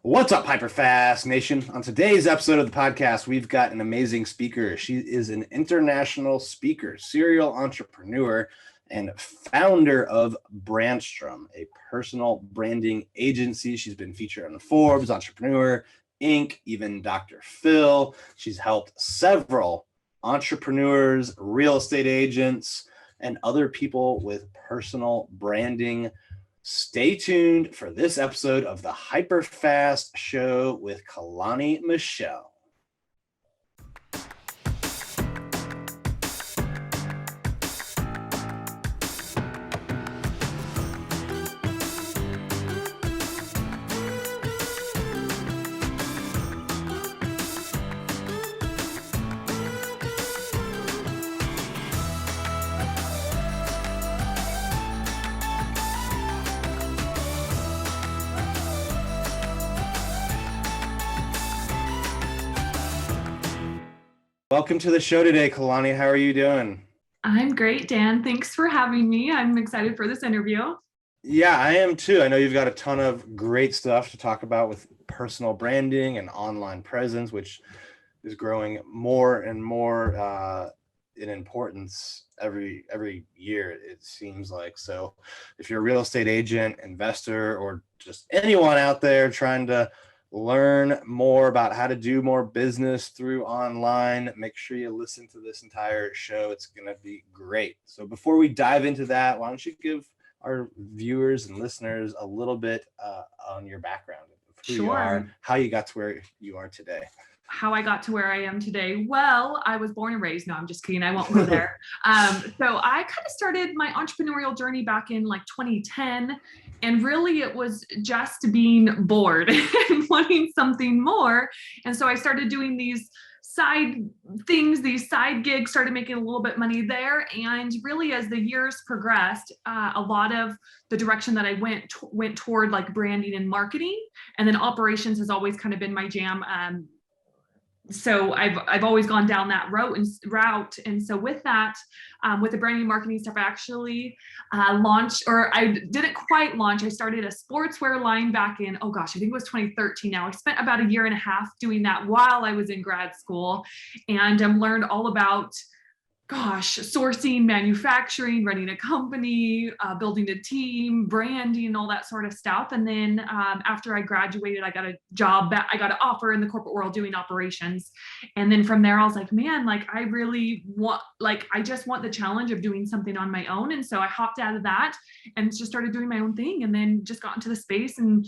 What's up, HyperFast Nation? On today's episode of the podcast, we've got an amazing speaker. She is an international speaker, serial entrepreneur, and founder of Brandstrom, a personal branding agency. She's been featured on Forbes, Entrepreneur, Inc., even Dr. Phil. She's helped several entrepreneurs, real estate agents, and other people with personal branding. Stay tuned for this episode of the HyperFast Show with Caloni Michelle. Welcome to the show today, Caloni. How are you doing? I'm great, Dan. Thanks for having me. I'm excited for this interview. Yeah, I am too. I know you've got a ton of great stuff to talk about with personal branding and online presence, which is growing more and more in importance every year, it seems like. So if you're a real estate agent, investor, or just anyone out there trying to learn more about how to do more business through online, make sure you listen to this entire show. It's going to be great. So before we dive into that, why don't you give our viewers and listeners a little bit on your background, who you are, how you got to where you are today. How I got to where I am today. Well, I was born and raised. No, I'm just kidding. I won't go there. So I kind of started my entrepreneurial journey back in like 2010. And really it was just being bored and wanting something more. And so I started doing these side things, these side gigs, started making a little bit money there. And really as the years progressed, a lot of the direction that I went toward like branding and marketing. And then operations has always kind of been my jam. So I've always gone down that route. And so with that, with the branding and marketing stuff, I actually launched, or I didn't quite launch. I started a sportswear line back in, oh gosh, I think it was 2013 now. I spent about a year and a half doing that while I was in grad school, and learned all about sourcing, manufacturing, running a company, building a team, branding, all that sort of stuff. And then after I graduated, I got a job, I got an offer in the corporate world doing operations. And then from there, I was like, man, like I really want, like, I just want the challenge of doing something on my own. And so I hopped out of that and just started doing my own thing, and then just got into the space and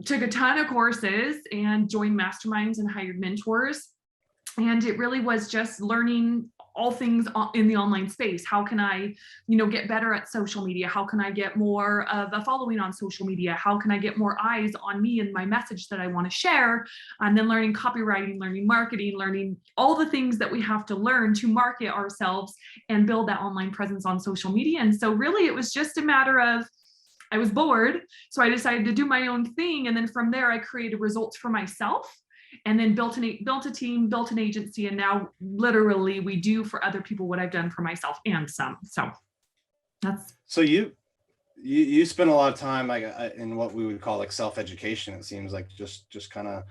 took a ton of courses and joined masterminds and hired mentors. And it really was just learning all things in the online space. How can I, get better at social media? How can I get more of a following on social media? How can I get more eyes on me and my message that I want to share? And then learning copywriting, learning marketing, learning all the things that we have to learn to market ourselves and build that online presence on social media. And so really it was just a matter of, I was bored. So I decided to do my own thing. And then from there, I created results for myself, and then built a team, built an agency, and now literally we do for other people what I've done for myself and some. So that's. So you spend a lot of time like in what we would call like self-education. It seems like just kind of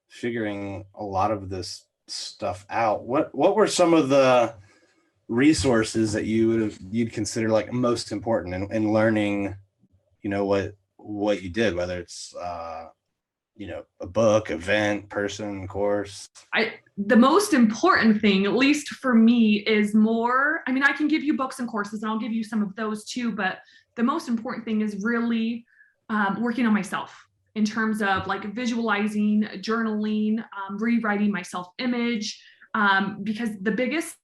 figuring a lot of this stuff out. What were some of the resources that you'd consider like most important in learning, what you did, whether it's a book, event, person, course? The most important thing, at least for me, is more, I can give you books and courses, and I'll give you some of those too, but the most important thing is really working on myself in terms of like visualizing, journaling, rewriting my self-image, because the biggest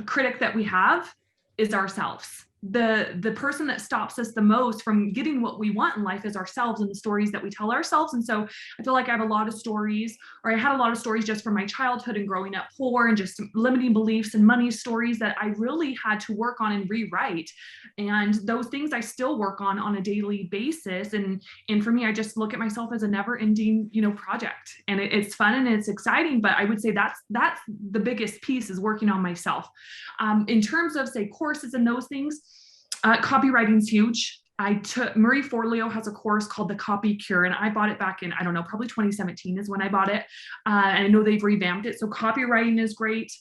critic that we have is ourselves. The person that stops us the most from getting what we want in life is ourselves and the stories that we tell ourselves. And so I feel like I have a lot of stories, or I had a lot of stories just from my childhood and growing up poor, and just limiting beliefs and money stories that I really had to work on and rewrite. And those things I still work on a daily basis. And for me, I just look at myself as a never ending, project, and it's fun and it's exciting. But I would say that's the biggest piece, is working on myself. In terms of say courses and those things, copywriting is huge. Marie Forleo has a course called The Copy Cure, and I bought it back in, I don't know, probably 2017 is when I bought it. And I know they've revamped it. So copywriting is great.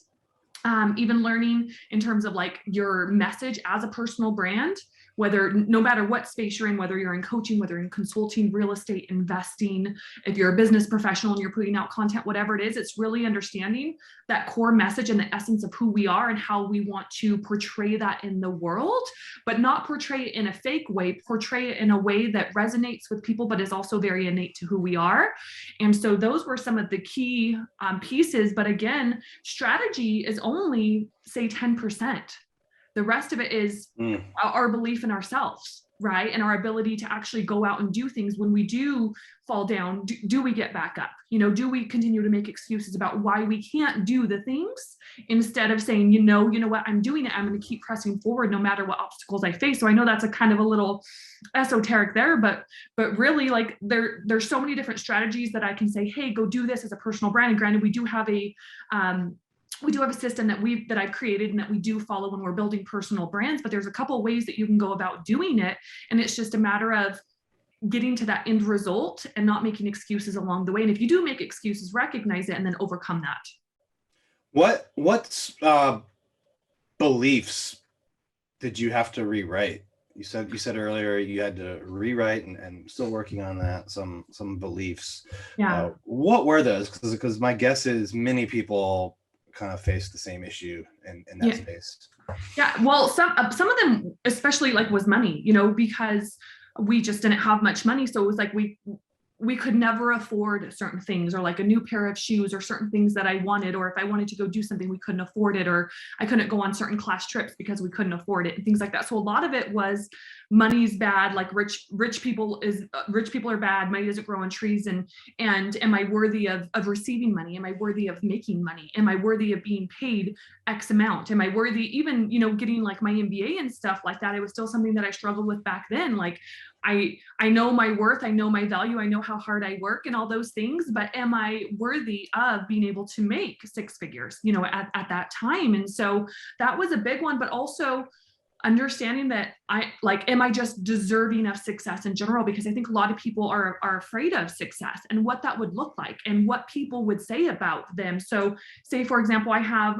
Even learning in terms of like your message as a personal brand, whether no matter what space you're in, whether you're in coaching, whether in consulting, real estate, investing, if you're a business professional and you're putting out content, whatever it is, it's really understanding that core message and the essence of who we are and how we want to portray that in the world, but not portray it in a fake way, portray it in a way that resonates with people, but is also very innate to who we are. And so those were some of the key pieces. But again, strategy is only, say, 10%. The rest of it is our belief in ourselves, right? And our ability to actually go out and do things. When we do fall down, do we get back up? Do we continue to make excuses about why we can't do the things instead of saying, you know what, I'm doing it. I'm going to keep pressing forward no matter what obstacles I face. So I know that's a kind of a little esoteric there, but really like there's so many different strategies that I can say, hey, go do this as a personal brand. And granted, we do have a system that I've created and that we do follow when we're building personal brands, but there's a couple of ways that you can go about doing it. And it's just a matter of getting to that end result and not making excuses along the way. And if you do make excuses, recognize it and then overcome that. What beliefs did you have to rewrite? You said earlier you had to rewrite and still working on that, some beliefs. Yeah. What were those? Because my guess is many people kind of face the same issue in that space. Yeah. Well, some of them, especially like was money, because we just didn't have much money. So it was like we could never afford certain things, or like a new pair of shoes, or certain things that I wanted, or if I wanted to go do something, we couldn't afford it, or I couldn't go on certain class trips because we couldn't afford it and things like that. So a lot of it was money's bad, like rich people are bad, money doesn't grow on trees, and am I worthy of receiving money? Am I worthy of making money? Am I worthy of being paid X amount? Am I worthy even, getting like my MBA and stuff like that? It was still something that I struggled with back then. Like I know my worth, I know my value, I know how hard I work and all those things, but am I worthy of being able to make six figures, at that time? And so that was a big one, but also understanding that am I just deserving of success in general? Because I think a lot of people are afraid of success and what that would look like and what people would say about them. So say, for example, I have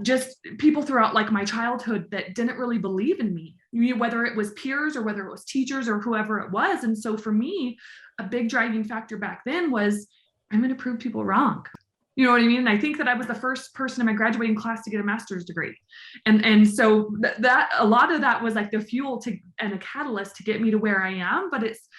just people throughout like my childhood that didn't really believe in me, whether it was peers or whether it was teachers or whoever it was. And so for me, a big driving factor back then was, I'm going to prove people wrong. You know what I mean? And I think that I was the first person in my graduating class to get a master's degree. And so that a lot of that was like the fuel and a catalyst to get me to where I am. But it's,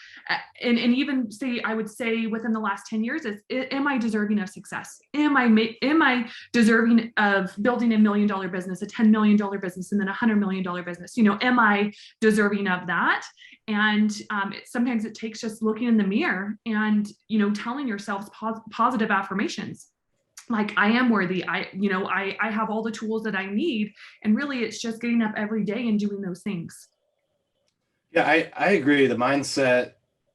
and even I would say within the last 10 years, am I deserving of success? Am I deserving of building $1 million business, a $10 million business, and then $100 million business? Am I deserving of that? And sometimes it takes just looking in the mirror and, telling yourself positive affirmations. Like, I am worthy. I have all the tools that I need. And really it's just getting up every day and doing those things. Yeah, I agree. The mindset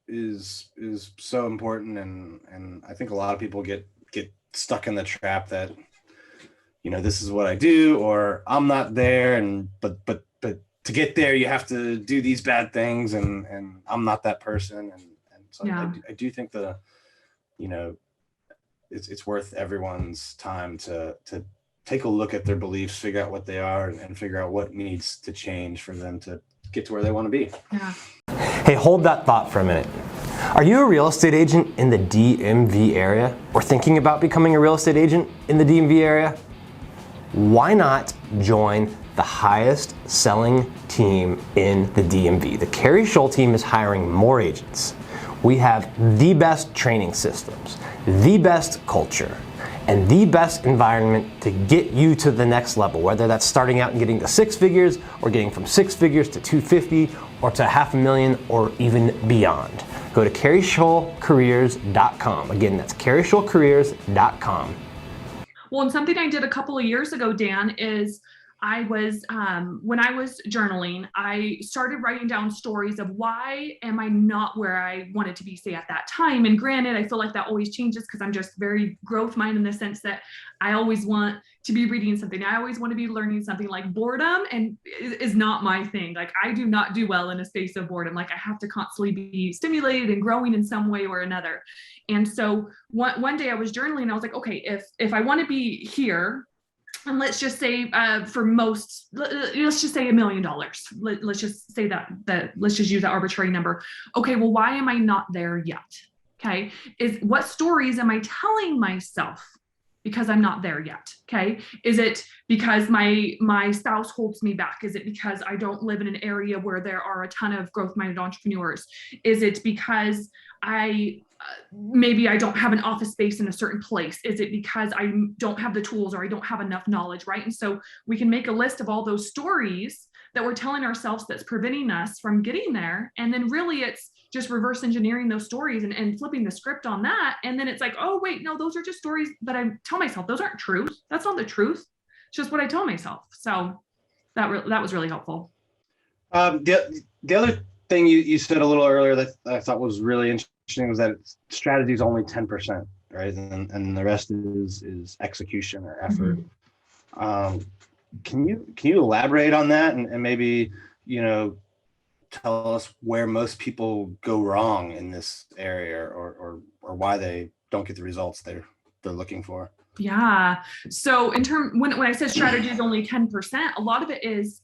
is so important. And I think a lot of people get stuck in the trap that, this is what I do, or I'm not there. But to get there, you have to do these bad things, and I'm not that person. And so yeah. I do think it's worth everyone's time to take a look at their beliefs, figure out what they are, and figure out what needs to change for them to get to where they want to be. Yeah. Hey, hold that thought for a minute. Are you a real estate agent in the DMV area, or thinking about becoming a real estate agent in the DMV area? Why not join the highest selling team in the DMV? The Carrie Scholl team is hiring more agents. We have the best training systems, the best culture, and the best environment to get you to the next level, whether that's starting out and getting to six figures, or getting from six figures to 250, or to $500,000, or even beyond. Go to carrieschollcareers.com. Again, that's carrieschollcareers.com. Well, and something I did a couple of years ago, Dan, is I was, when I was journaling, I started writing down stories of why am I not where I wanted to be, say, at that time. And granted, I feel like that always changes because I'm just very growth minded in the sense that I always want to be reading something. I always want to be learning something. Like boredom and is not my thing. Like I do not do well in a space of boredom. Like I have to constantly be stimulated and growing in some way or another. And so one day I was journaling and I was like, okay, if I want to be here, and let's just say for most, let's just say $1 million. Let's just say that let's just use that arbitrary number. Okay, well, why am I not there yet? Okay, is what stories am I telling myself because I'm not there yet? Okay, is it because my spouse holds me back? Is it because I don't live in an area where there are a ton of growth-minded entrepreneurs? Is it because maybe I don't have an office space in a certain place? Is it because I don't have the tools or I don't have enough knowledge, right? And so we can make a list of all those stories that we're telling ourselves that's preventing us from getting there. And then really it's just reverse engineering those stories and flipping the script on that. And then it's like, oh, wait, no, those are just stories that I tell myself. Those aren't truth. That's not the truth. It's just what I tell myself. So that was really helpful. The other thing you said a little earlier that I thought was really interesting was that strategy is only 10%, right? And the rest is execution or effort. Mm-hmm. Can you elaborate on that and maybe, tell us where most people go wrong in this area or why they don't get the results they're looking for? Yeah. So when I said strategy is only 10%, a lot of it is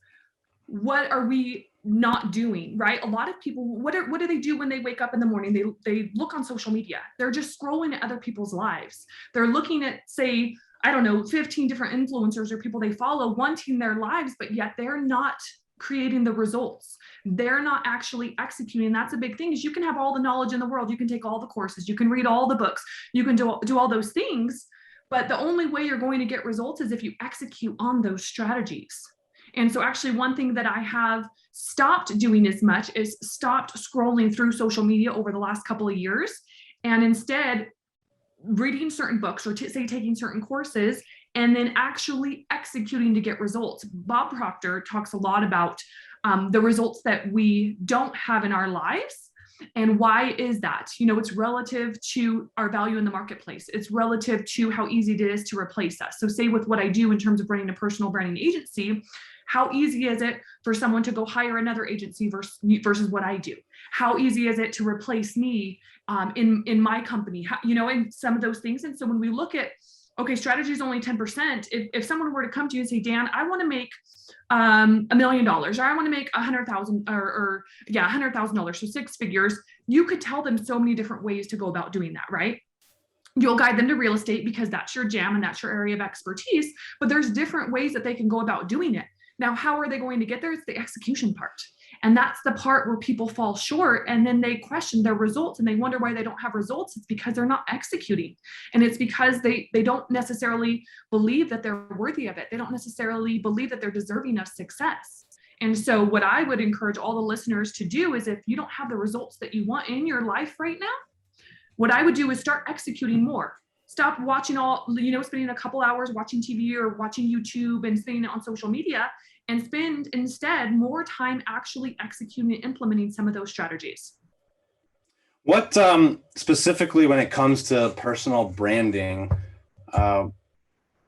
what are we not doing, right? A lot of people, what do they do when they wake up in the morning? They look on social media. They're just scrolling at other people's lives. They're looking at, say, I don't know, 15 different influencers or people they follow wanting their lives, but yet they're not creating the results. They're not actually executing. That's a big thing is you can have all the knowledge in the world. You can take all the courses, you can read all the books, you can do all those things. But the only way you're going to get results is if you execute on those strategies. And so actually one thing that I have stopped doing as much is stopped scrolling through social media over the last couple of years and instead reading certain books or taking certain courses and then actually executing to get results. Bob Proctor talks a lot about the results that we don't have in our lives. And why is that? It's relative to our value in the marketplace. It's relative to how easy it is to replace us. So say with what I do in terms of running a personal branding agency, how easy is it for someone to go hire another agency versus what I do? How easy is it to replace me in my company? And some of those things. And so when we look at, okay, strategy is only 10%. If someone were to come to you and say, Dan, I want to make $1 million, or I want to make $100,000 or $100,000, so 6 figures, you could tell them so many different ways to go about doing that, right? You'll guide them to real estate because that's your jam and that's your area of expertise, but there's different ways that they can go about doing it. Now, how are they going to get there? It's the execution part. And that's the part where people fall short and then they question their results and they wonder why they don't have results. It's because they're not executing. And it's because they don't necessarily believe that they're worthy of it. They don't necessarily believe that they're deserving of success. And so what I would encourage all the listeners to do is if you don't have the results that you want in your life right now, what I would do is start executing more. Stop watching spending a couple hours watching TV or watching YouTube and spending it on social media and spend instead more time actually executing and implementing some of those strategies. What specifically when it comes to personal branding,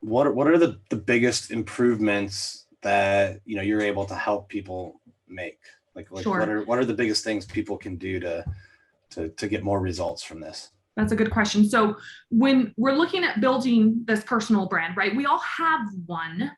what are the biggest improvements that you're able to help people make? Like sure. What are the biggest things people can do to get more results from this? That's a good question. So when we're looking at building this personal brand, right, we all have one,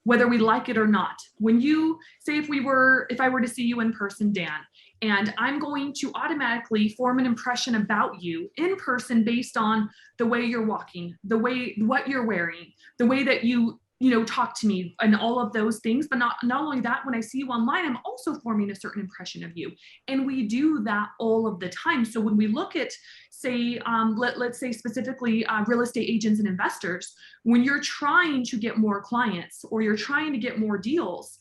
whether we like it or not. When you say, if I were to see you in person, Dan, and I'm going to automatically form an impression about you in person based on the way you're walking, what you're wearing, the way that you talk to me and all of those things. But not only that, when I see you online, I'm also forming a certain impression of you. And we do that all of the time. So when we look at, say, let's say specifically real estate agents and investors, when you're trying to get more clients or you're trying to get more deals,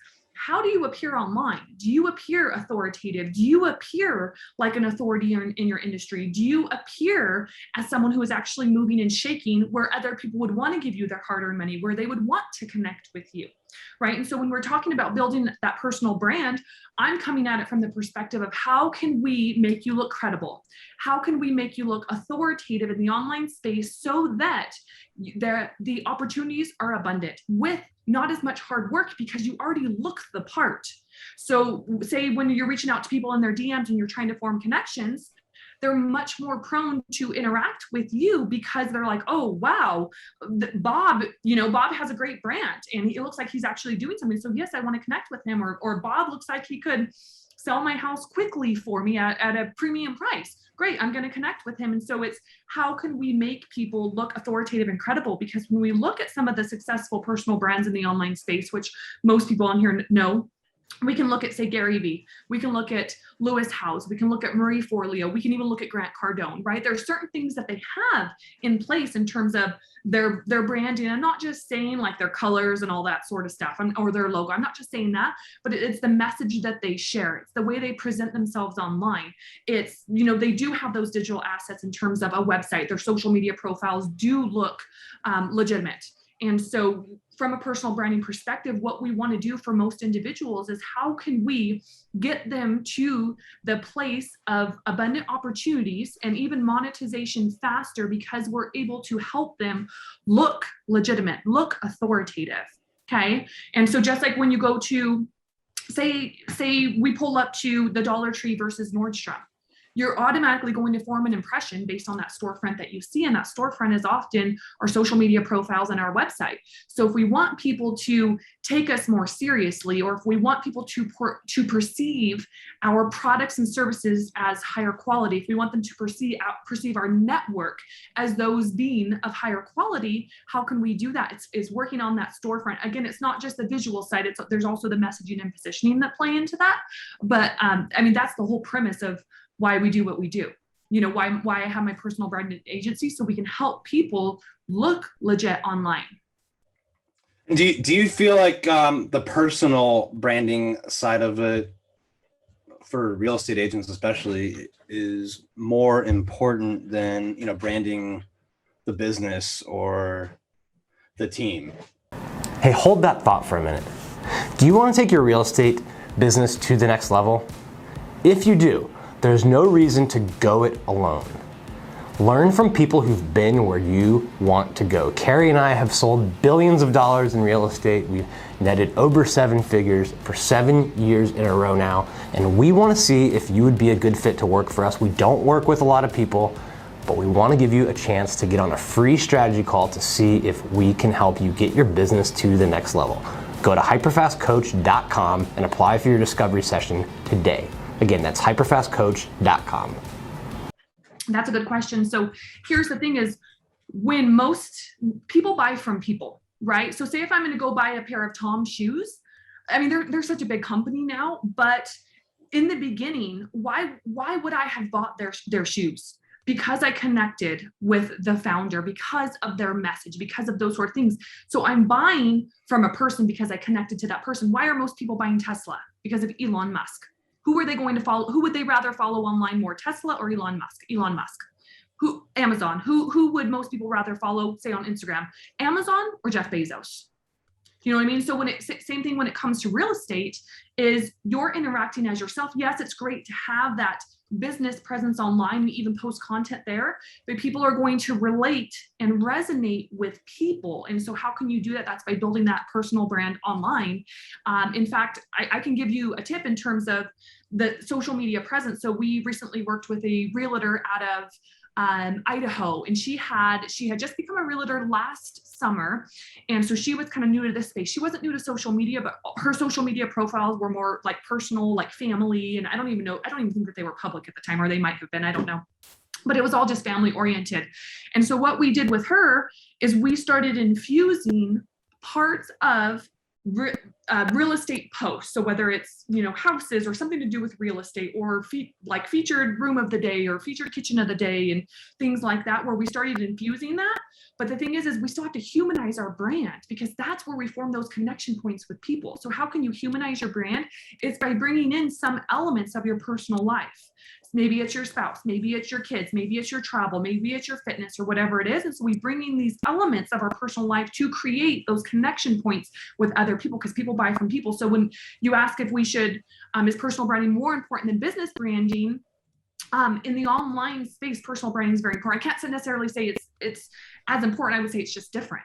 how do you appear online? Do you appear authoritative? Do you appear like an authority in your industry? Do you appear as someone who is actually moving and shaking where other people would want to give you their hard-earned money, where they would want to connect with you, right? And so when we're talking about building that personal brand, I'm coming at it from the perspective of how can we make you look credible? How can we make you look authoritative in the online space so that the opportunities are abundant with not as much hard work because you already look the part. So say when you're reaching out to people in their DMs and you're trying to form connections, they're much more prone to interact with you because they're like, oh, wow, Bob, Bob has a great brand and it looks like he's actually doing something. So yes, I want to connect with him, or Bob looks like he could sell my house quickly for me at a premium price. Great, I'm going to connect with him. And so it's how can we make people look authoritative and credible? Because when we look at some of the successful personal brands in the online space, which most people on here know, we can look at, say, Gary Vee. We can look at Lewis Howes. We can look at Marie Forleo. We can even look at Grant Cardone, right? There are certain things that they have in place in terms of their branding. I'm not just saying like their colors and all that sort of stuff, or their logo. I'm not just saying that, but it's the message that they share. It's the way they present themselves online. It's, they do have those digital assets in terms of a website. Their social media profiles do look legitimate. And so from a personal branding perspective, what we want to do for most individuals is how can we get them to the place of abundant opportunities and even monetization faster because we're able to help them look legitimate, look authoritative. Okay. And so just like when you go to, say we pull up to the Dollar Tree versus Nordstrom, you're automatically going to form an impression based on that storefront that you see. And that storefront is often our social media profiles and our website. So if we want people to take us more seriously, or if we want people to perceive our products and services as higher quality, if we want them to perceive our network as those being of higher quality, how can we do that? It's working on that storefront. Again, it's not just the visual side. There's also the messaging and positioning that play into that. But that's the whole premise of why we do what we do. Why I have my personal brand agency, so we can help people look legit online. Do you feel like the personal branding side of it, for real estate agents especially, is more important than branding the business or the team? Hey, hold that thought for a minute. Do you want to take your real estate business to the next level? If you do, there's no reason to go it alone. Learn from people who've been where you want to go. Carrie and I have sold billions of dollars in real estate. We've netted over 7 figures for 7 years in a row now, and we want to see if you would be a good fit to work for us. We don't work with a lot of people, but we want to give you a chance to get on a free strategy call to see if we can help you get your business to the next level. Go to hyperfastcoach.com and apply for your discovery session today. Again, that's hyperfastcoach.com. That's a good question. So here's the thing is, when most people buy from people, right? So say if I'm going to go buy a pair of Tom's shoes, they're such a big company now, but in the beginning, why would I have bought their shoes? Because I connected with the founder, because of their message, because of those sort of things. So I'm buying from a person because I connected to that person. Why are most people buying Tesla? Because of Elon Musk. Who are they going to follow? Who would they rather follow online more, Tesla or Elon Musk? Elon Musk. Who? Amazon. Who would most people rather follow, say, on Instagram? Amazon or Jeff Bezos? You know what I mean? So same thing when it comes to real estate, is you're interacting as yourself. Yes, it's great to have that business presence online. We even post content there, but people are going to relate and resonate with people. And so how can you do that? That's by building that personal brand online. In fact, I can give you a tip in terms of the social media presence. So we recently worked with a realtor out of Idaho, and she had just become a realtor last summer. And so she was kind of new to this space. She wasn't new to social media, but her social media profiles were more like personal, like family. And I don't even think that they were public at the time, or they might have been, I don't know. But it was all just family oriented. And so what we did with her is we started infusing parts of real estate posts. So whether it's, houses or something to do with real estate, or like featured room of the day or featured kitchen of the day and things like that, where we started infusing that. But the thing is we still have to humanize our brand, because that's where we form those connection points with people. So how can you humanize your brand? It's by bringing in some elements of your personal life. Maybe it's your spouse, maybe it's your kids, maybe it's your travel, maybe it's your fitness, or whatever it is. And so we bring in these elements of our personal life to create those connection points with other people, because people buy from people. So when you ask if we should, is personal branding more important than business branding? In the online space, personal branding is very important. I can't necessarily say it's as important. I would say it's just different.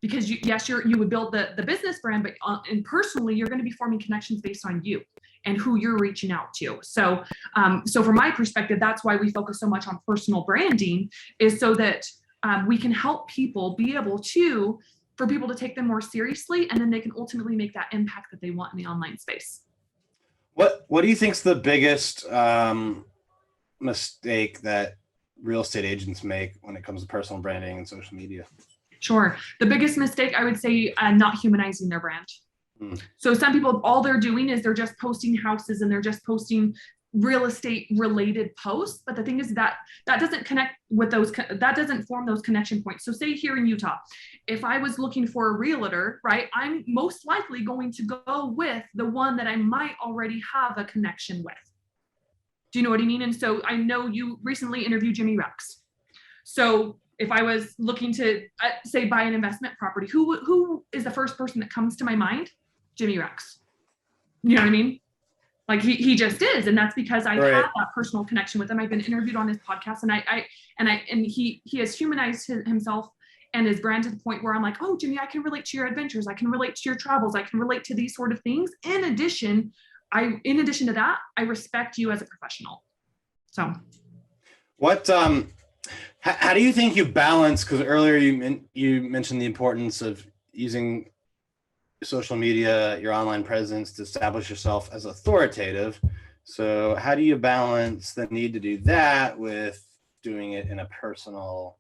Because you would build the business brand, but and personally, you're going to be forming connections based on you and who you're reaching out to. So from my perspective, that's why we focus so much on personal branding, is so that we can help people be able to, for people to take them more seriously, and then they can ultimately make that impact that they want in the online space. What do you think's the biggest mistake that real estate agents make when it comes to personal branding and social media? Sure. The biggest mistake, I would say, not humanizing their brand. So some people, all they're doing is they're just posting houses and they're just posting real estate related posts. But the thing is that doesn't connect with those, that doesn't form those connection points. So say here in Utah, if I was looking for a realtor, right, I'm most likely going to go with the one that I might already have a connection with. Do you know what I mean? And so I know you recently interviewed Jimmy Rex. So if I was looking to say buy an investment property, who is the first person that comes to my mind? Jimmy Rex. You know what I mean? Like he just is, and that's because I have that personal connection with him. I've been interviewed on his podcast, and he has humanized himself and his brand to the point where I'm like, oh, Jimmy, I can relate to your adventures, I can relate to your travels, I can relate to these sort of things. In addition to that, I respect you as a professional. So, what how do you think you balance? Because earlier you mentioned the importance of using social media, your online presence, to establish yourself as authoritative. So how do you balance the need to do that with doing it in a personal,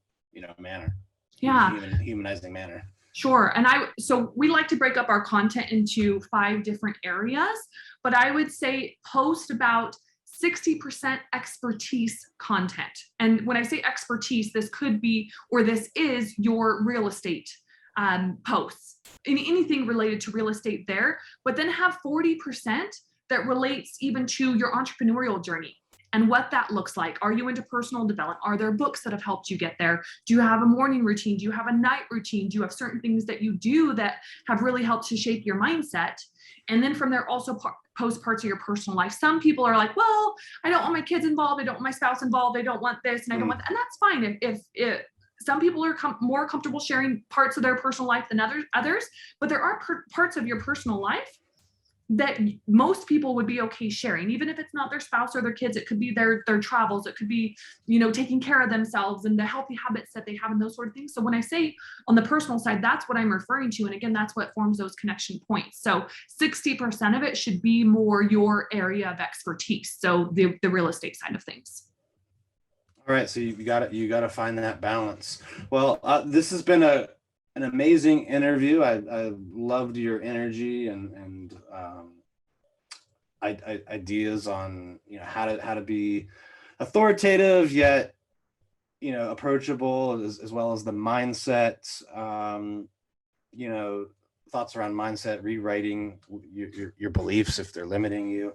manner? Yeah. Humanizing manner. Sure. And so we like to break up our content into 5 different areas, but I would say post about 60% expertise content. And when I say expertise, this could be, or this is your real estate posts, anything related to real estate there, but then have 40% that relates even to your entrepreneurial journey and what that looks like. Are you into personal development? Are there books that have helped you get there? Do you have a morning routine? Do you have a night routine? Do you have certain things that you do that have really helped to shape your mindset? And then from there, also post parts of your personal life. Some people are like, well, I don't want my kids involved. I don't want my spouse involved. I don't want this and I don't want that. And that's fine. If some people are more comfortable sharing parts of their personal life than others, but there are parts of your personal life that most people would be okay sharing, even if it's not their spouse or their kids. It could be their travels. It could be, taking care of themselves and the healthy habits that they have and those sort of things. So when I say on the personal side, that's what I'm referring to. And again, that's what forms those connection points. So 60% of it should be more your area of expertise. So the real estate side of things. All right. So you got to find that balance. Well, this has been an amazing interview. I loved your energy and ideas on how to be authoritative yet approachable, as well as the mindset. Thoughts around mindset, rewriting your beliefs if they're limiting you.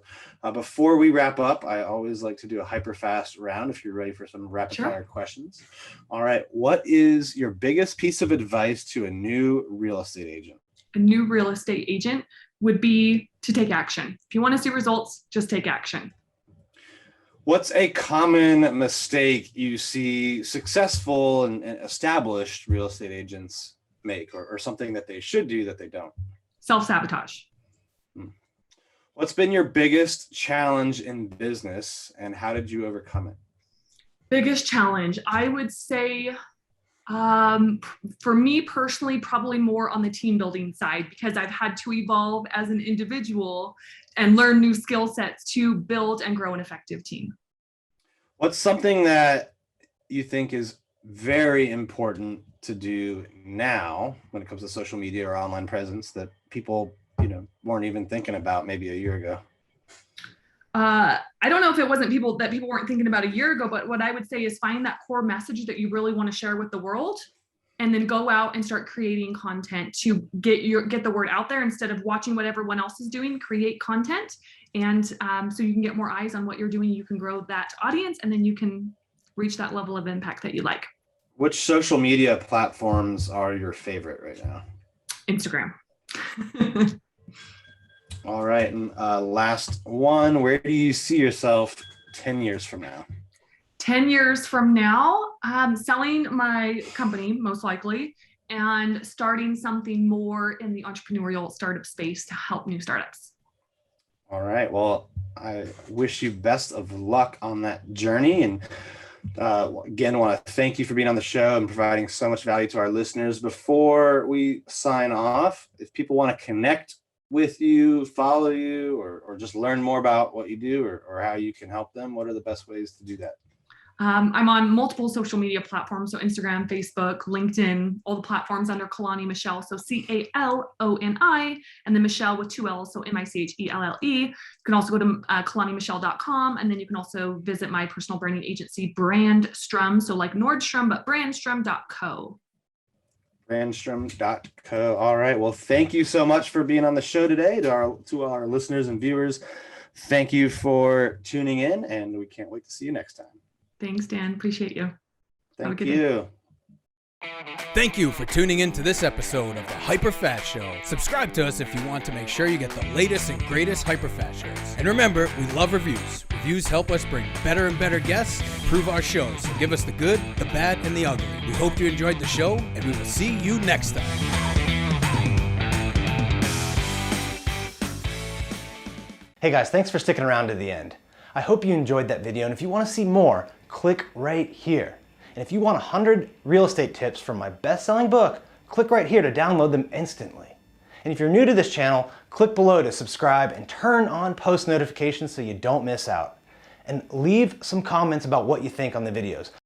Before we wrap up, I always like to do a HyperFast round if you're ready for some rapid fire questions. All right. What is your biggest piece of advice to a new real estate agent? A new real estate agent would be to take action. If you want to see results, just take action. What's a common mistake you see successful and established real estate agents make, or something that they should do that they don't? Self-sabotage. What's been your biggest challenge in business and how did you overcome it? Biggest challenge, I would say, for me personally, probably more on the team building side, because I've had to evolve as an individual and learn new skill sets to build and grow an effective team. What's something that you think is very important to do now when it comes to social media or online presence that people, weren't even thinking about maybe a year ago? I don't know if it wasn't people weren't thinking about a year ago, but what I would say is find that core message that you really want to share with the world, and then go out and start creating content to get the word out there. Instead of watching what everyone else is doing, create content. And so you can get more eyes on what you're doing. You can grow that audience, and then you can reach that level of impact that you like. Which social media platforms are your favorite right now? Instagram. All right. And last one, where do you see yourself 10 years from now? 10 years from now, selling my company, most likely, and starting something more in the entrepreneurial startup space to help new startups. All right. Well, I wish you best of luck on that journey. And again, I want to thank you for being on the show and providing so much value to our listeners. Before we sign off, if people want to connect with you, follow you, or just learn more about what you do or how you can help them, what are the best ways to do that? I'm on multiple social media platforms, so Instagram, Facebook, LinkedIn, all the platforms under Caloni Michelle, so Caloni, and then Michelle with 2 L's, so Michelle. You can also go to calonimichelle.com, and then you can also visit my personal branding agency, Brandstrom, so like Nordstrom, but brandstrom.co. Brandstrom.co. All right. Well, thank you so much for being on the show today. To our listeners and viewers, thank you for tuning in, and we can't wait to see you next time. Thanks, Dan. Appreciate you. Thank you. Thank you for tuning in to this episode of the HyperFast Show. Subscribe to us if you want to make sure you get the latest and greatest HyperFast shows. And remember, we love reviews. Reviews help us bring better and better guests and improve our shows. So give us the good, the bad, and the ugly. We hope you enjoyed the show, and we will see you next time. Hey guys, thanks for sticking around to the end. I hope you enjoyed that video, and if you want to see more, click right here. And if you want 100 real estate tips from my best-selling book, click right here to download them instantly. And if you're new to this channel, click below to subscribe and turn on post notifications so you don't miss out. And leave some comments about what you think on the videos.